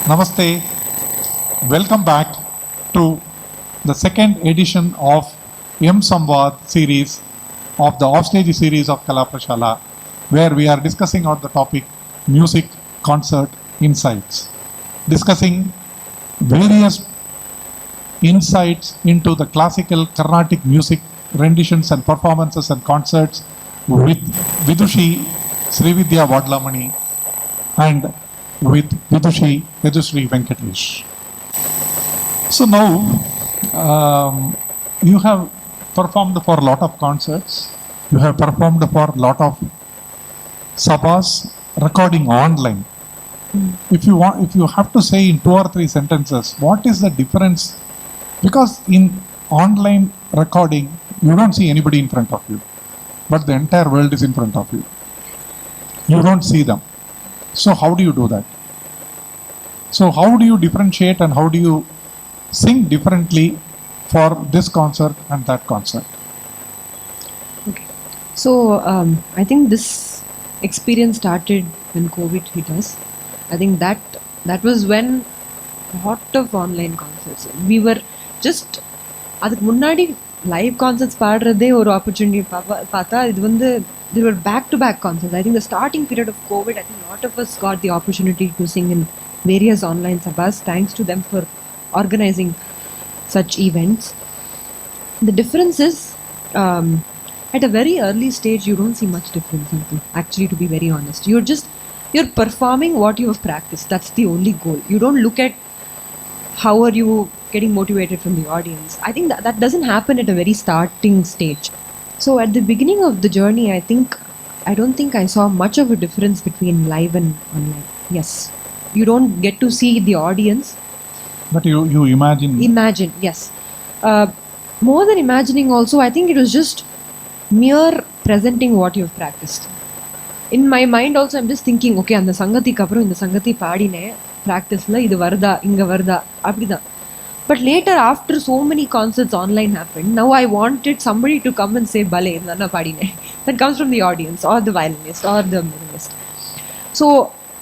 Namaste. Welcome back to the second edition of mSamvaad series of the offstage series of Prashala, where we are discussing on the topic music, concert, insights. Discussing various insights into the classical Carnatic music renditions and performances and concerts with Yadushree, Srividya, Vadlamani, and with Yadushree, Venkatesh. So now you have performed for a lot of concerts, you have performed for a lot of sabhas, recording online. If you have to say in 2 or 3 sentences, what is the difference? Because in online recording, you don't see anybody in front of you, but the entire world is in front of you. You don't see them. So how do you do that? So how do you differentiate and how do you sing differently for this concert and that concert? Okay. So I think this experience started when COVID hit us. I think that was when a lot of online concerts. We were just அதுக்கு முன்னாடி live concerts பாடுறதே ஒரு opportunity பார்த்தா இது வந்து there were back-to-back concerts. I think the starting period of COVID, I think a lot of us got the opportunity to sing in various online sabhas. Thanks to them for organizing such events. The difference is, at a very early stage, you don't see much difference. Actually, to be very honest, you're performing what you have practiced. That's the only goal. You don't look at how are you getting motivated from the audience. I think that doesn't happen at a very starting stage. So at the beginning of the journey, I don't think I saw much of a difference between live and online. Yes, you don't get to see the audience. But you imagine. Imagine, yes. More than imagining also, I think it was just mere presenting what you've practiced. In my mind also, I'm just thinking, okay, அந்த சங்கத்திக்கு அப்புறம் இந்த சங்கத்தி பாடினேன் ப்ராக்டிஸில் இது வருதா இங்கே வருதா அப்படிதான். But later, after so many concerts online happened, now I wanted somebody to come and say, Bale, Nana Padine. That comes from the audience, or the violinist, or the violinist. So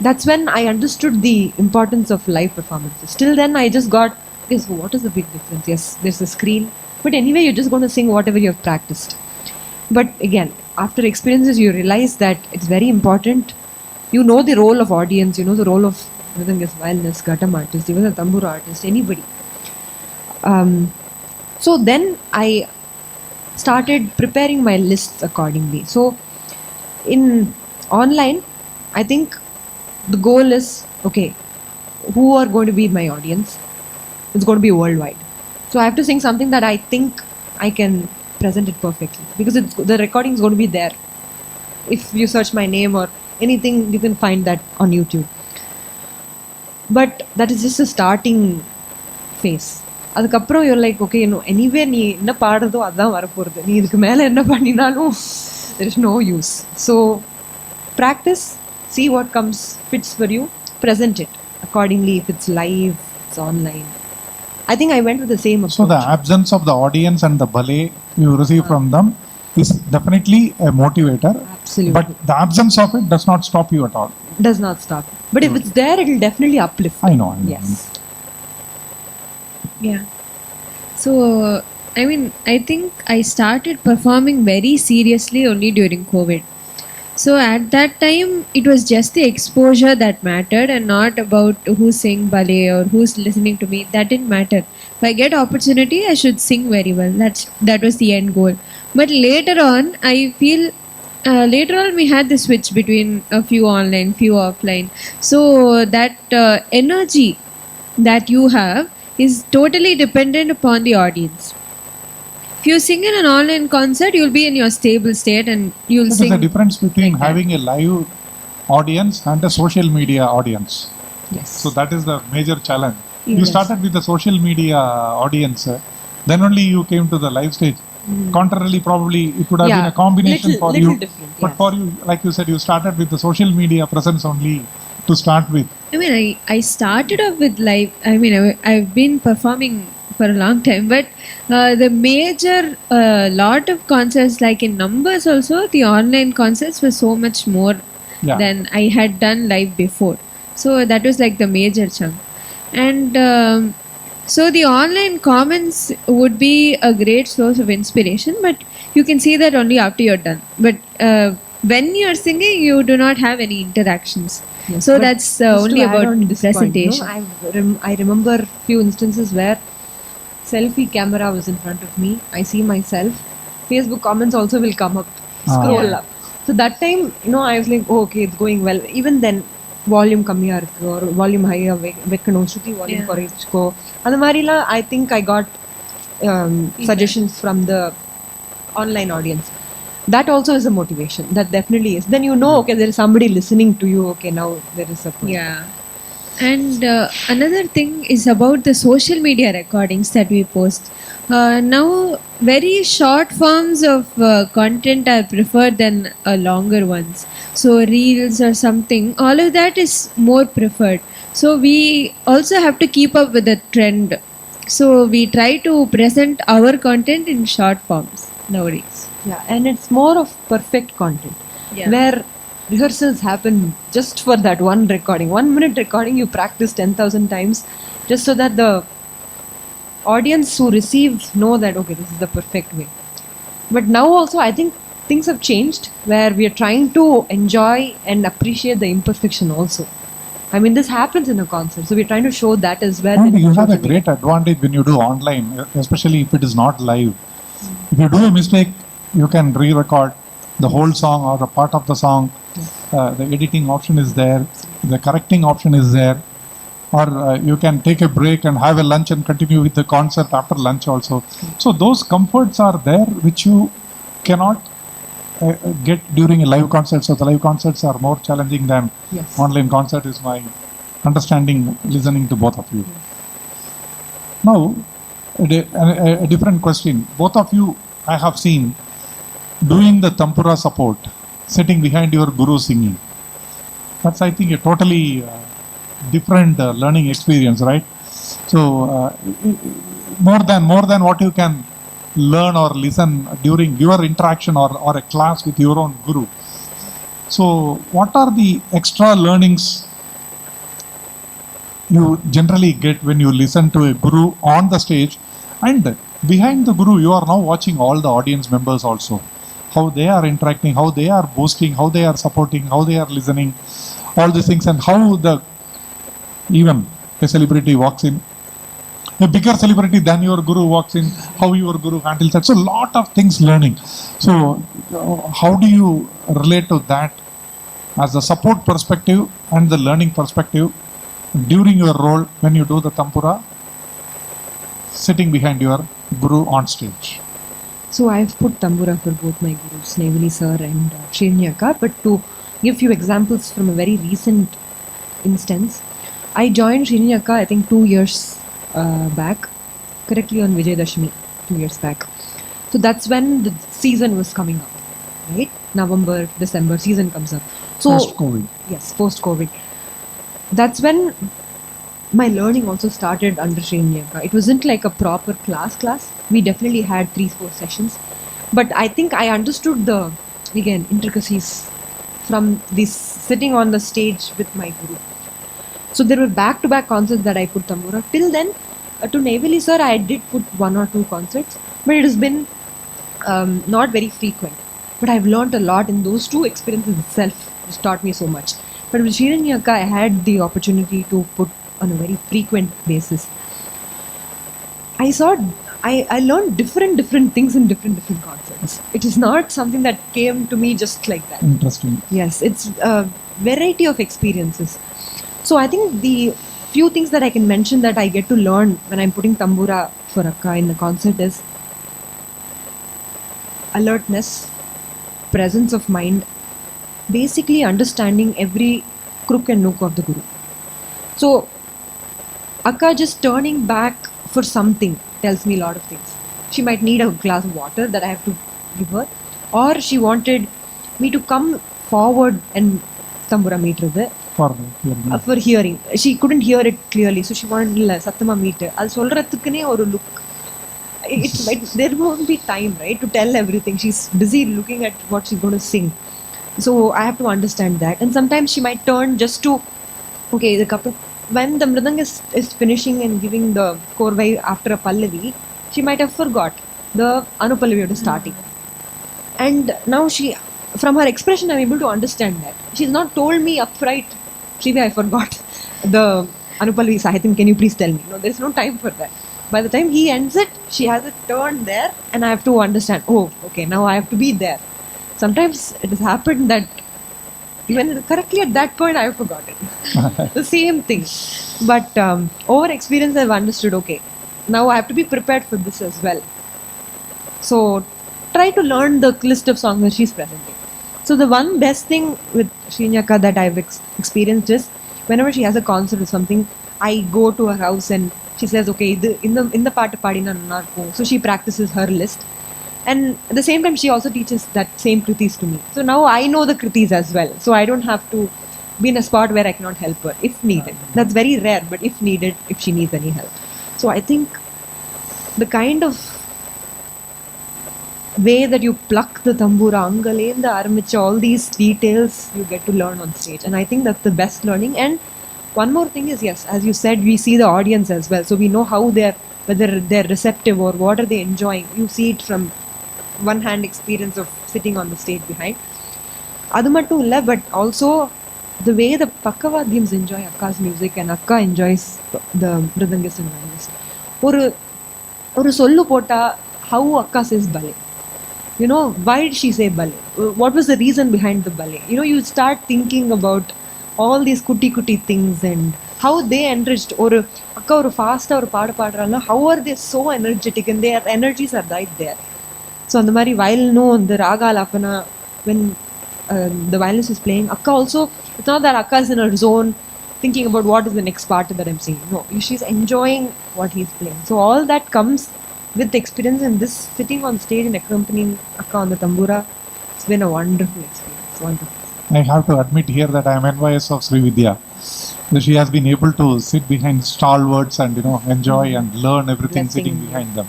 that's when I understood the importance of live performances. Till then, I just got, yes, what is the big difference? Yes, there's a screen. But anyway, you're just going to sing whatever you have practiced. But again, after experiences, you realize that it's very important. You know the role of audience, you know the role of violinist, ghatam artist, even a tambura artist, anybody. So then I started preparing my lists accordingly. So in online, I think the goal is, okay, who are going to be my audience? It's going to be worldwide. So I have to sing something that I think I can present it perfectly, because the recording is going to be there. If you search my name or anything, you can find that on YouTube. But that is just a starting phase. அதுக்கப்புறம் you're like, okay, anyway நீ என்ன பாடுறதோ அதுதான் வரப்போகிறது, நீ இதுக்கு மேலே என்ன பண்ணினாலும் there is no use. So practice, see what comes fits for you, present it accordingly. If it's live, it's online. I think I went with the same approach. So the absence of the audience and the ballet you receive from them is definitely a motivator. Absolutely. But the absence of it does not stop you at all. Does not stop. But if it's there, it will definitely uplift. I know. Yes. Yeah. So, I think I started performing very seriously only during COVID. So at that time, it was just the exposure that mattered, and not about who's saying ballet or who's listening to me. That didn't matter. If I get opportunity, I should sing very well. That was the end goal. But later on, I feel later on we had the switch between a few online, few offline. So that energy that you have is totally dependent upon the audience. If you sing in an online concert, you'll be in your stable state and you'll What sing. is the difference between like that. having a live audience and a social media audience? Yes. So that is the major challenge. You Yes. started with the social media audience, then only you came to the live stage. Contrarily, probably it would have been a combination for little you. different. But yes. for you, like you said, you started with the social media presence only to start with. I mean, I started off with live. I mean, I've been performing for a long time, but the major lot of concerts, like in numbers also, the online concerts were so much more Yeah. than I had done live before. So that was like the major chunk. And so the online comments would be a great source of inspiration, but you can see that only after you're done. But when you're singing, you do not have any interactions. Yes, So but that's just only to add about on this presentation. Point, I remember few instances where selfie camera was in front of me. I see myself. Facebook comments also will come up, scroll Yeah. up. So that time, I was like, oh, okay, it's going well. Even then, volume கம்மியா இருக்கு or volume high வைக்கணும் ஸ்ருதி volume Yeah. குறைச்சிக்கோ அந்த மாதிரிலாம் I think I got suggestions from the online audience. That also is a motivation. That definitely is. Then okay, there is somebody listening to you. Okay, now there is a point. Yeah. And another thing is about the social media recordings that we post. Now, very short forms of content are preferred than longer ones. So, reels or something, all of that is more preferred. So, we also have to keep up with the trend. So, we try to present our content in short forms nowadays. Yeah, and it's more of perfect content. Yeah. Where rehearsals happen just for that one recording. 1 minute recording you practice 10,000 times just so that the audience who receives know that okay, this is the perfect way. But now also I think things have changed where we are trying to enjoy and appreciate the imperfection also. I mean, this happens in a concert, so we're trying to show that as well. And in you have a social media. great advantage when you do online, especially if it is not live. If you do a mistake, you can re-record the whole song or a part of the song. The editing option is there, the correcting option is there, or you can take a break and have a lunch and continue with the concert after lunch also. So those comforts are there which you cannot get during a live concert. So the live concerts are more challenging than Yes. online concert is my understanding listening to both of you. Now, a different question. Both of you, I have seen doing the tampura support, sitting behind your guru singing. That's, I think, a totally different learning experience, right? So, more than what you can learn or listen during your interaction or a class with your own guru. So, what are the extra learnings you generally get when you listen to a guru on the stage? And behind the guru, you are now watching all the audience members also. How they are interacting, how they are boosting, how they are supporting, how they are listening, all these things, and how even a celebrity walks in, a bigger celebrity than your guru walks in, how your guru handles that. So, lot of things learning. So, how do you relate to that as the support perspective and the learning perspective during your role when you do the tampura, sitting behind your guru on stage? So I've put tambura for both my gurus, Nevali sir and Srividya. But to give few examples from a very recent instance, I joined Srividya, I think 2 years back, correctly on Vijayadashmi, 2 years back. So that's when the season was coming up, right? November, December, season comes up. So Post-COVID. yes, post-COVID. That's when my learning also started under Srividya. It wasn't like a proper class. We definitely had 3-4 sessions. But I think I understood the, again, intricacies from this sitting on the stage with my guru. So there were back-to-back concerts that I put tambura. Till then, to Nevali sir, I did put 1 or 2 concerts. But it has been not very frequent. But I've learnt a lot in those two experiences itself, which taught me so much. But with Srividya Akka, I had the opportunity to put on a very frequent basis. I learned different things in different concerts. It is not something that came to me just like that. Interesting. Yes, it's a variety of experiences. So I think the few things that I can mention that I get to learn when I'm putting tambura for Akka in the concert is alertness, presence of mind, basically understanding every crook and nook of the Guru. So Akka just turning back for something tells me a lot of things. She might need a glass of water that I have to give her, or she wanted me to come forward and tambura meter for hearing. She couldn't hear it clearly, so she wanted sattama meter. Al solrathukune oru look. There won't be time, right, to tell everything. She's busy looking at what she's going to sing. So I have to understand that. And sometimes she might turn just to, okay, the couple. When the mridang is finishing and giving the korvai after a pallavi, she might have forgot the anupallavi of starting. And now from her expression, I'm able to understand that. She's not told me upright, Shri, I forgot the anupallavi sahityam, can you please tell me? No, there's no time for that. By the time he ends it, she has a turn there and I have to understand, oh, okay, now I have to be there. Sometimes it has happened that even correctly at that point I have forgotten the same thing. But over experience I've understood, okay, now I have to be prepared for this as well. So try to learn the list of songs that she's presenting. So the one best thing with Srinyaka that I've experienced is whenever she has a concert or something, I go to her house and she says, okay, in the paatu paadina nannaarkum. So she practices her list. And at the same time, she also teaches that same kritis to me. So now I know the kritis as well. So I don't have to be in a spot where I cannot help her if needed. That's very rare, but if needed, if she needs any help. So I think the kind of way that you pluck the tambura, angalenda, armicha, all these details you get to learn on stage. And I think that's the best learning. And one more thing is, yes, as you said, we see the audience as well. So we know how whether they're receptive or what are they enjoying. You see it from one hand experience of sitting on the stage behind. Adu mattum illa, but also the way the Pakkavadyams enjoy Akka's music and Akka enjoys the mridangist and violist. Oru sollu pota, how Akka says bale. You know, why did she say bale? What was the reason behind the bale? You know, you start thinking about all these kuti things and how they enriched. Or Akka or fast or paadralla, how are they so energetic and their energies are right there. So on the Mari, while no the raga alapana, when the violinist is playing, Akka also, it's not that Akka is in her zone thinking about what is the next part that I'm singing. No, she's enjoying what he's playing. So all that comes with experience, and this sitting on stage and accompanying Akka on the tambura, it's been a wonderful experience. Wonderful. I have to admit here that I am envious of Srividya. She has been able to sit behind stalwarts and enjoy and learn everything Blessing. sitting behind them.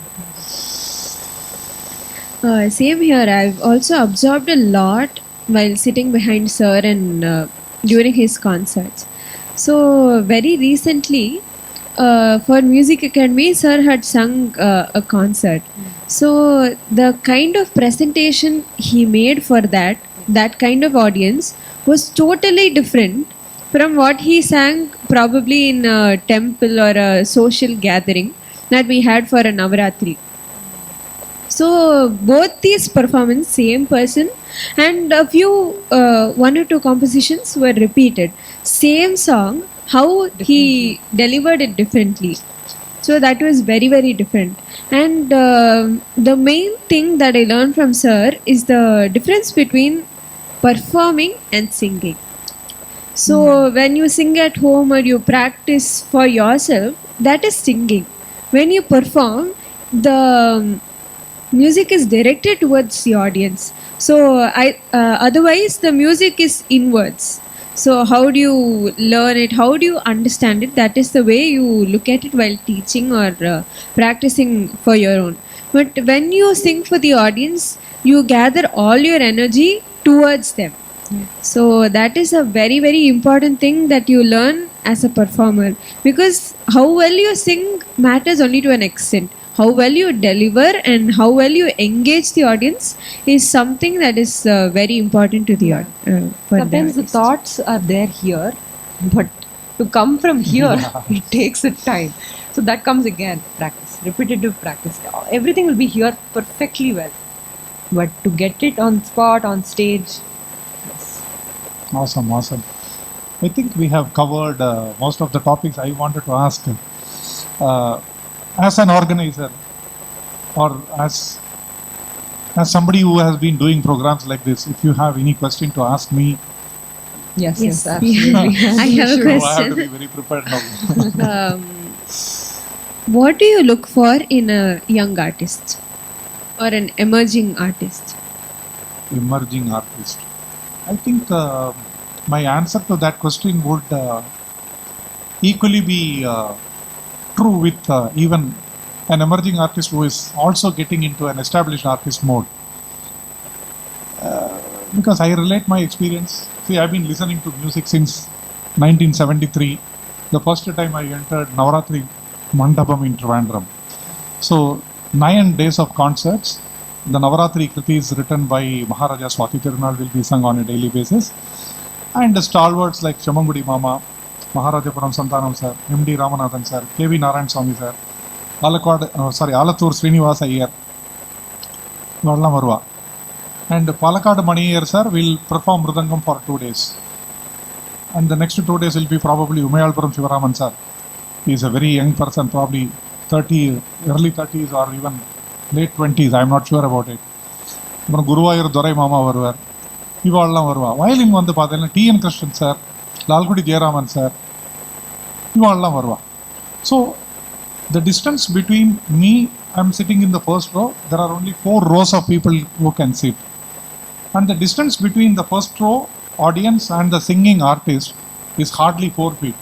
Same here. I've also absorbed a lot while sitting behind Sir and during his concerts. So very recently, for Music Academy, Sir had sung a concert. So the kind of presentation he made for that kind of audience was totally different from what he sang probably in a temple or a social gathering that we had for a Navaratri. So both these performances, same person, and a few one or two compositions were repeated. Same song, how he delivered it differently. So that was very, very different. And the main thing that I learned from Sir is the difference between performing and singing. So when you sing at home or you practice for yourself, that is singing. When you perform, the music is directed towards the audience. So otherwise the music is inwards. So how do you learn it? How do you understand it? That is the way you look at it while teaching or practicing for your own. But when you sing for the audience, you gather all your energy towards them. So that is a very, very important thing that you learn as a performer, because how well you sing matters only to an extent. how well you deliver and how well you engage the audience is something that is very important to the for Sometimes the artist. thoughts are there here, but to come from here, it takes a time. So that comes again, practice, repetitive practice. Everything will be here perfectly well, but to get it on spot, on stage, yes. Awesome, awesome. I think we have covered most of the topics I wanted to ask. As an organizer, or as somebody who has been doing programs like this, if you have any question to ask me, Yes, Yes, absolutely. I have a I have question. to be very prepared now. um, what do you look for in a young artist or an emerging artist? Emerging artist. I think my answer to that question would equally be true with even an emerging artist who is also getting into an established artist mode. Because I relate my experience. See, I've been listening to music since 1973. The first time I entered Navaratri Mandapam in Trivandrum. So 9 days of concerts. The Navaratri Kritis written by Maharaja Swati Tirunal will be sung on a daily basis. And the stalwarts like Chamangudi Mama, Maharajapuram Santanam sir, M.D. Ramanathan sir, K.V. Narayan Swami sir, Alathur Srinivasa Iyer, Vadlamani Varva. And Palakkad Maniyar sir will perform Mridangam for 2 days. And the next 2 days will be probably Umayalpuram Shivaraman sir. He is a very young person, probably 30, early 30s or even late 20s. I am not sure about it. அப்புறம் குருவாயூர் துரை மாமா வருவார், இவாள்லாம் வருவா. Violin வந்து பார்த்தீங்கன்னா T.N. Krishnan sir, Lalgudi Jayaraman sir, இவாள்லாம் வருவா. So the distance between me, I am sitting in the first row, there are only 4 rows of people who can sit. And the distance between the first row audience and the singing artist is hardly 4 feet.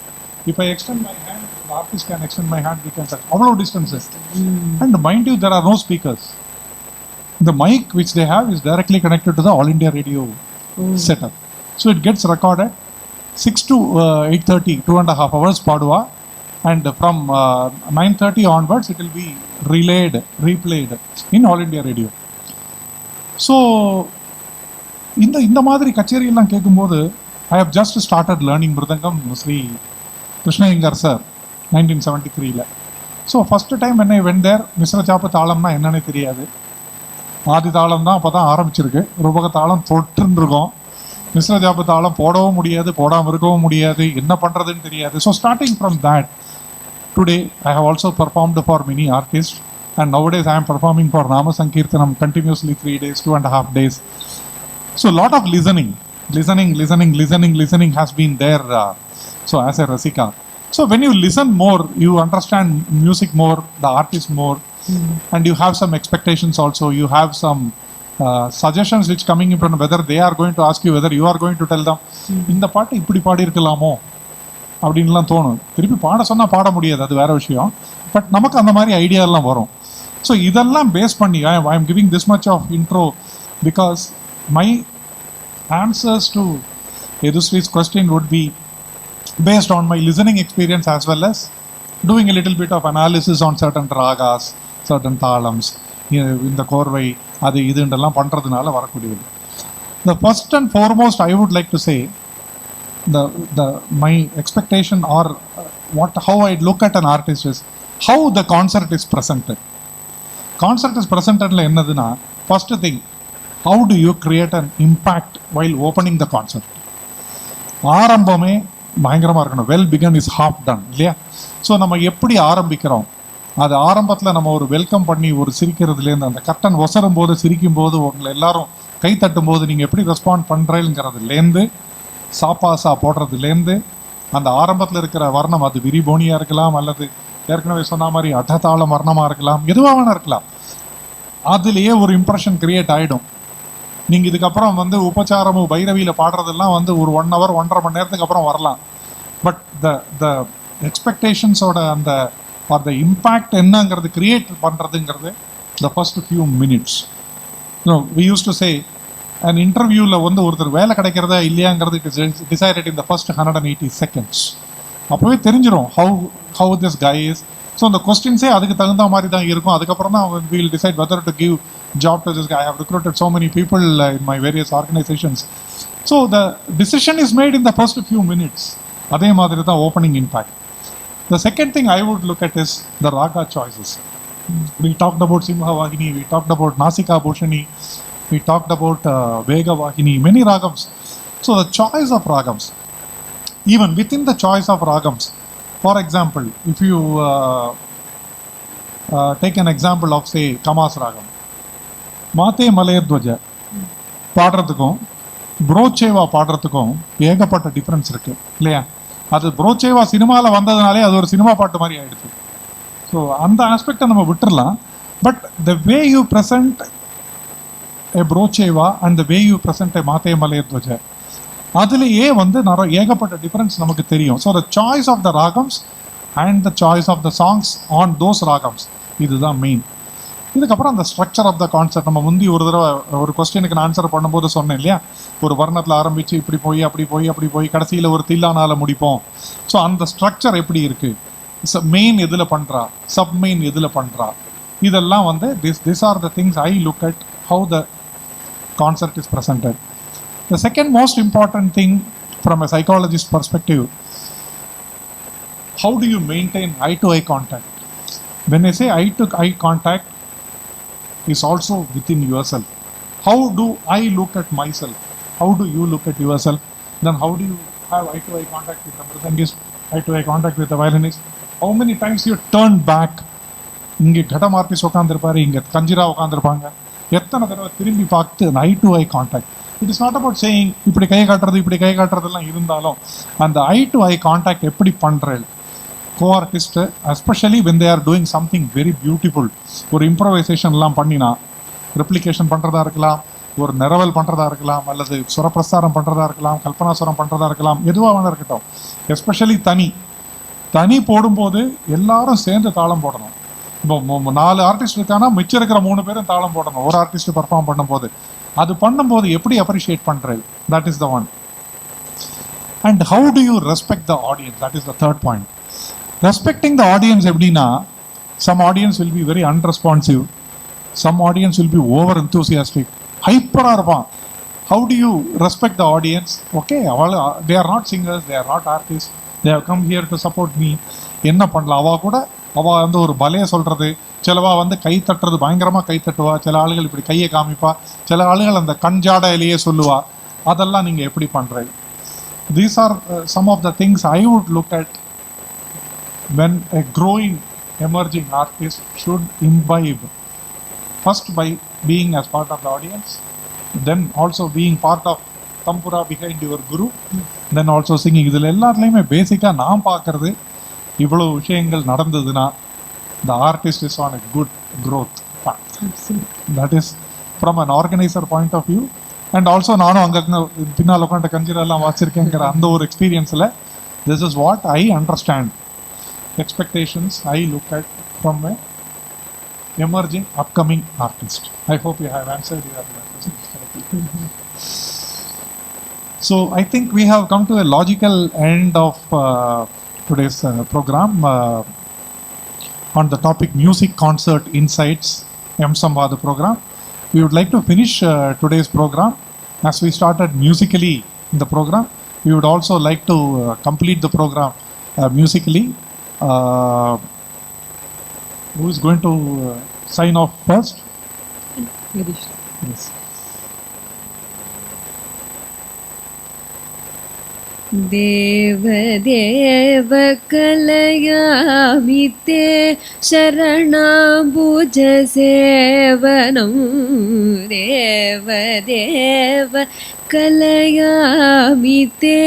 If I extend my hand, the artist can extend my hand, we can touch. All distances. And mind you, there are no speakers. The mic which they have is directly connected to the All India Radio setup. So it gets recorded 6 to 8:30, 2.5 hours Padua. And from 9:30 onwards, it will be replayed in All India Radio. So, இந்த மாதிரி கச்சேரியெல்லாம் கேட்கும்போது I have just started learning Mridangam, Sri Krishnayingar sir, 1973. So, first time when I went there, மிஸ்ர சாப்பு தாளம்னா என்னன்னே தெரியாது. ஆதி தாளம் தான் அப்போ தான் ஆரம்பிச்சிருக்கு. ரூபக தாளம் தொட்டுன்னு இருக்கும். மிஸ்ர ஜாப்பு தாளம் போடவும் முடியாது, போடாமல் இருக்கவும் முடியாது, என்ன பண்ணுறதுன்னு தெரியாது. So starting from that, today I have also performed for many artists, and nowadays I am performing for Nama Sankirtanam continuously 3 days, 2.5 days. So a lot of listening has been there. So as a Rasika, so when you listen more, you understand music more, the artist more, and you have some expectations also. You have some suggestions which coming in from whether they are going to ask you, whether you are going to tell them, இந்த பாட்டு இப்படி பாடி இருக்கலாமோ அப்படின்லாம் தோணும். திருப்பி பாட சொன்னால் பாட முடியாது, அது வேற விஷயம். பட் நமக்கு அந்த மாதிரி ஐடியாலாம் வரும். ஸோ இதெல்லாம் பேஸ் பண்ணி I am giving this much of intro because my answers to Yadushree's question would be based on my listening experience as well as doing a little bit of analysis on certain ragas, certain thalams, இந்த கோர்வை அது இதுன்றெல்லாம் பண்ணுறதுனால வரக்கூடியது. The first and foremost I would like to say, my expectation or how I look at an artist is how the concert is presented. Concert is presented என்னதுன்னா, first thing, how do you create an impact while opening the concert? ஆரம்பமே பயங்கரமாக இருக்கணும். Well begun is half done இல்லையா? ஸோ நம்ம எப்படி ஆரம்பிக்கிறோம், அது ஆரம்பத்தில் நம்ம ஒரு வெல்கம் பண்ணி ஒரு சிரிக்கிறதுலேருந்து, அந்த கர்டன் ஒசரும் போது சிரிக்கும் போது உங்களை எல்லாரும் கை தட்டும் போது நீங்கள் எப்படி ரெஸ்பாண்ட் பண்ணுறேங்கிறதுலேருந்து, சாப்பாசா போடுறதுலேருந்து, அந்த ஆரம்பத்தில் இருக்கிற வர்ணம், அது விரிபோனியாக இருக்கலாம் அல்லது ஏற்கனவே சொன்ன மாதிரி அட்டதாளம் வர்ணமாக இருக்கலாம், எதுவாக வேணா இருக்கலாம், அதுலேயே ஒரு இம்ப்ரெஷன் கிரியேட் ஆகிடும். நீங்கள் இதுக்கப்புறம் வந்து உபச்சாரமும் பைரவியில் பாடுறதெல்லாம் வந்து ஒரு 1 hour 1.5 மணி நேரத்துக்கு அப்புறம் வரலாம். பட் த எக்ஸ்பெக்டேஷன்ஸோட அந்த ஆர் த இம்பேக்ட் என்னங்கிறது கிரியேட் பண்ணுறதுங்கிறது the first few minutes. We use to say and இன்டர்வியூவில் வந்து ஒருத்தர் வேலை கிடைக்கிறதா இல்லையாங்கிறது it is decided in the first 180 seconds. அப்போவே தெரிஞ்சிடும் how this guy is, so அந்த கொஸ்டின்ஸே அதுக்கு தகுந்த மாதிரி தான் இருக்கும். அதுக்கப்புறம் தான் we'll decide whether to give job to this guy. I have recruited so many people in my various organizations. So the decision is made in the first few minutes. அதே மாதிரி தான் opening impact. The second thing I would look at is the raga choices. We talked about Simha Vahini, we talked about Nasika Bhushani, we talked about Vega Vahini, many ragams. So the choice of ragams, even within the choice of ragams, for example, if you take an example of say Kamas ragam, Mate Malayadwaja பாடுறதுக்கும் புரோச்சேவா பாடுறதுக்கும் ஏகப்பட்ட difference இருக்கு இல்லையா? அது புரோச்சேவா சினிமாவில் வந்ததுனாலே அது ஒரு cinema பாட்டு மாதிரி ஆயிடுச்சு. ஸோ அந்த ஆஸ்பெக்டை நம்ம விட்டுடலாம். But the way you present a புரோச்சேவா and the way you present a Mathe Malayadhwaja, அதுலேயே நிறைய ஏகப்பட்ட டிஃப்ரென்ஸ் நமக்கு தெரியும். So the choice of the ராகம்ஸ் and the choice of the songs on those ராகம்ஸ், இதுதான் மெயின். இதுக்கப்புறம் அந்த ஸ்ட்ரக்சர் ஆஃப் த கான்செப்ட், நம்ம முந்தி ஒரு தடவை ஒரு கொஸ்டினுக்கு நான் ஆன்சர் பண்ணும்போது சொன்னேன் இல்லையா, ஒரு வர்ணத்தில் ஆரம்பித்து இப்படி போய் அப்படி போய் கடைசியில் ஒரு தில்லானால முடிப்போம். ஸோ அந்த ஸ்ட்ரக்சர் எப்படி இருக்குது, மெயின் எதில் பண்ணுறா, சப் மெயின் எதில் பண்ணுறா, இதெல்லாம் this R the things I look at how the concept is presented. The second most important thing from a psychologist perspective, how do you maintain eye-to-eye contact? When I say eye-to-eye contact is also within yourself. How do I look at myself? How do you look at yourself? Then how do you have eye-to-eye contact with the mridangist, eye-to-eye contact with the violinist? How many times you turn back? இங்கே கடம் artist உட்காந்துருப்பாரு, இங்கே கஞ்சிரா உட்காந்துருப்பாங்க, எத்தனை தடவை திரும்பி பார்த்து eye-to-eye contact. It is not about saying இப்படி கை காட்டுறதெல்லாம் இருந்தாலும் அந்த eye-to-eye contact எப்படி பண்ணுறது co-artist, especially when they are doing something very beautiful, ஒரு இம்ப்ரோவைசேஷன்லாம் பண்ணினா, ரெப்ளிகேஷன் பண்ணுறதா இருக்கலாம், ஒரு நிரவல் பண்ணுறதா இருக்கலாம், அல்லது சுரப்பிரசாரம் பண்ணுறதா இருக்கலாம், கல்பனாசுரம் பண்ணுறதா இருக்கலாம், எதுவாக வேணா இருக்கட்டும். எஸ்பெஷலி தனி போடும்போது எல்லாரும் சேர்ந்து தாளம் போடணும். இப்போ 4 ஆர்டிஸ்ட் இருக்கானா மிச்சம் இருக்கிற 3 பேரும் தாளம் போடணும் ஒரு ஆர்டிஸ்ட் பர்ஃபார்ம் பண்ணும்போது. அது பண்ணும்போது எப்படி அப்ரிஷியேட் பண்ணுறது, that is the one. And how do you respect the audience, that is the third point. Respecting the audience எப்படின்னா, some audience will be very unresponsive, some audience will be over enthusiastic, ஹைப்பராக இருப்பான். How do you respect the audience? Okay, they are not singers, they are not artist, they have come here to support me. என்ன பண்ணலாம்? அவள் ஒரு பலையை சொல்கிறது, சிலவா கை தட்டுறது, பயங்கரமாக கை தட்டுவா, சில ஆளுகள் இப்படி கையை காமிப்பா, சில ஆளுகள் அந்த கஞ்சாடையிலேயே சொல்லுவா. அதெல்லாம் நீங்கள் எப்படி பண்ணுறது? These are some of the things I would look at when a growing emerging artist should imbibe, first by being as part of the audience, then also being part of tampura behind your guru, then also singing. இதில் எல்லாத்துலேயுமே பேசிக்காக நான் பார்க்குறது, இவ்வளோ விஷயங்கள் நடந்ததுன்னா the artist is on a good growth path. That is from an organizer point of view. And also நானும் அங்கே பின்னால் உட்காந்து கஞ்சிரெல்லாம் வாசிச்சிருக்கேங்கிற அந்த ஒரு எக்ஸ்பீரியன்ஸில் this is what I understand. Expectations I look at from a emerging upcoming artist. I hope you have answered your questions correctly. So I think we have come to a logical end of today's program on the topic Music Concert Insights, mSamvaad program. We would like to finish today's program as we started musically in the program. We would also like to complete the program musically. Who is going to sign off first? Yadushree. Yes. देव कलयामि ते शरणाम्बुज सेवनं देव कलयामि ते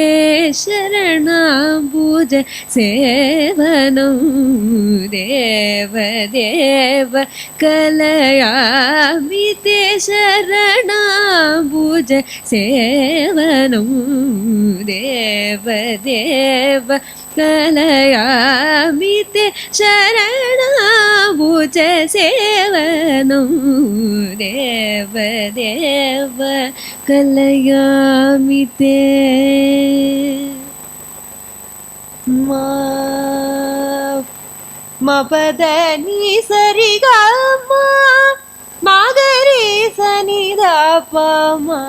शरणाम्बुज सेवनं देव कलयामि ते शरणाम्बुज सेवनं देव कलयामि ते शरणाम्बुज सेवनं देव कलयामि ते ma pada ni sari ga ma ma ga re sa ni da pa ma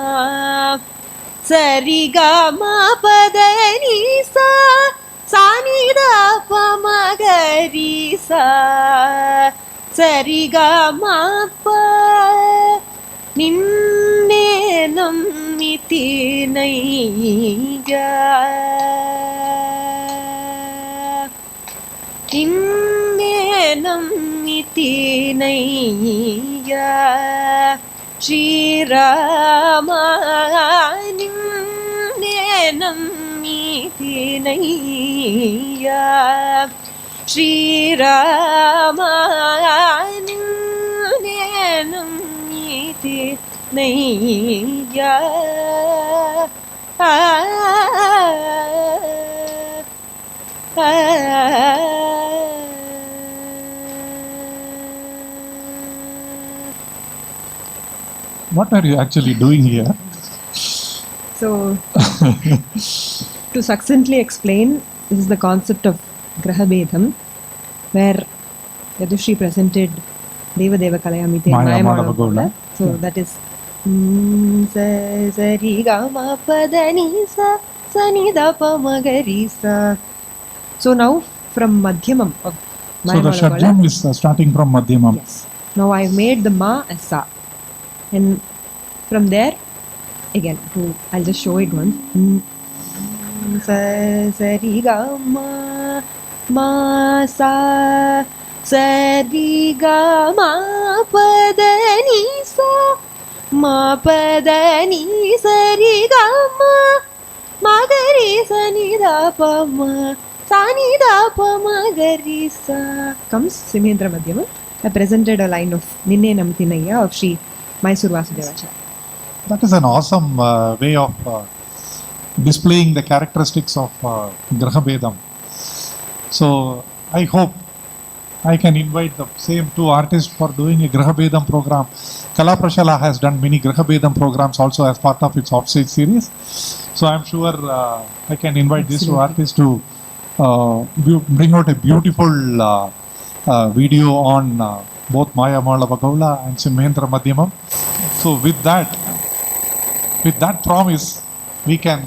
sari ga ma pada ni sa sa ni da pa ma ga ri sa sari ga ma pa ನಿನ್ನೆ ನಂಬಿತಿನಯ್ಯ ನಿನ್ನೆ ನಂಬಿತಿನಯ್ಯ ಶ್ರೀರಾಮ ನಿನ್ನೆ ನಂಬಿತಿನಯ್ಯ ಶ್ರೀರಾಮ ನಿನ್ನೆ नैया What are you actually doing here? So, to succinctly explain, this is the concept of Grahabedham, where Yadushree presented Deva Deva Kalayamite Maya Maya Madavagola. So that is sa sa ri ga ma pa da ni sa sa ni da pa ma ga ri sa. So now from Madhyamam of So Maya the Madavagola. Shadjam is starting from Madhyamam. Yes. Now I've made the ma as sa, and from there again I'll just show it once. Sa sa ri ga ma sa sa ri ga ma pa da ni sa ma pa da ni sa ri ga ma ga ri sa ni da pa ma sa ni da pa ma ga ri sa. Comes Simhendra Madhyama. I presented a line of Ninne Namtinaya of Shri Mysore Vasudevacharya. That is an awesome way of displaying the characteristics of Grahabedam. So I hope I can invite the same two artists for doing a Grahabedam program. Kala Prashala has done many Grahabedam programs also as part of its offstage series. So I'm sure I can invite these two artists to bring out a beautiful video on both Maya Madavagola and Simhendra Madhyamam. So with that promise, we can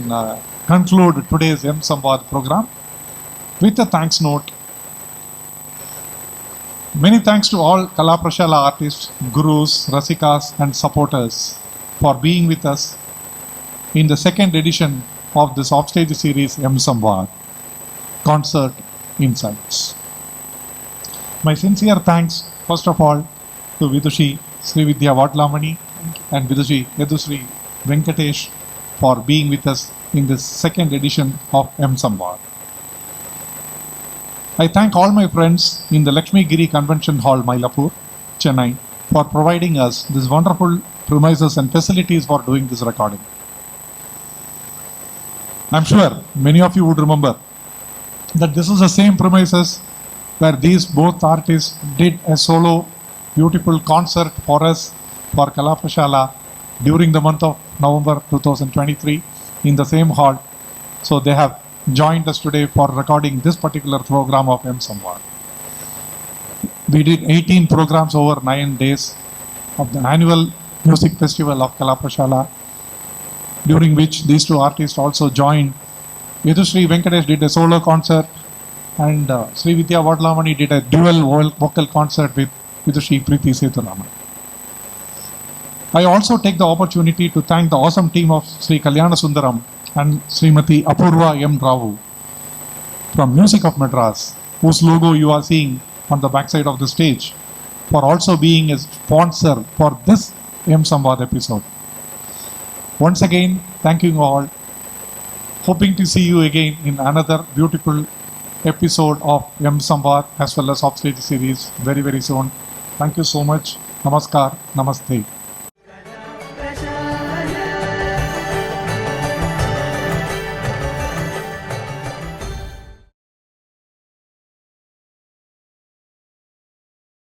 conclude today's mSamvaad program with a thanks note. Many thanks to all Kala Prashala artists, gurus, rasikas and supporters for being with us in the second edition of this offstage series mSamvaad, Concert Insights. My sincere thanks, first of all, to Vidushi Srividya Vadlamani and Vidushi Yadushree Venkatesh for being with us in this second edition of mSamvaad. I thank all my friends in the Lakshmi Giri Convention Hall, Mylapore, Chennai, for providing us these wonderful premises and facilities for doing this recording. I'm sure many of you would remember that this is the same premises where these both artists did a solo beautiful concert for us for Kala Prashala during the month of November 2023 in the same hall. So they have joined us today for recording this particular program of mSamvaad. We did 18 programs over 9 days of the annual music festival of Kala Prashala, during which these two artists also joined. Yadushree Venkatesh did a solo concert and Srividya Vadlamani did a dual vocal concert with Yadushree Preeti Seturaman. I also take the opportunity to thank the awesome team of Sri Kalyana Sundaram and Srimati Apurva M. Ravu from Music of Madras, whose logo you are seeing on the backside of the stage, for also being a sponsor for this mSamvaad episode. Once again, thank you all. Hoping to see you again in another beautiful episode of mSamvaad as well as offstage series very, very soon. Thank you so much. Namaskar. Namaste.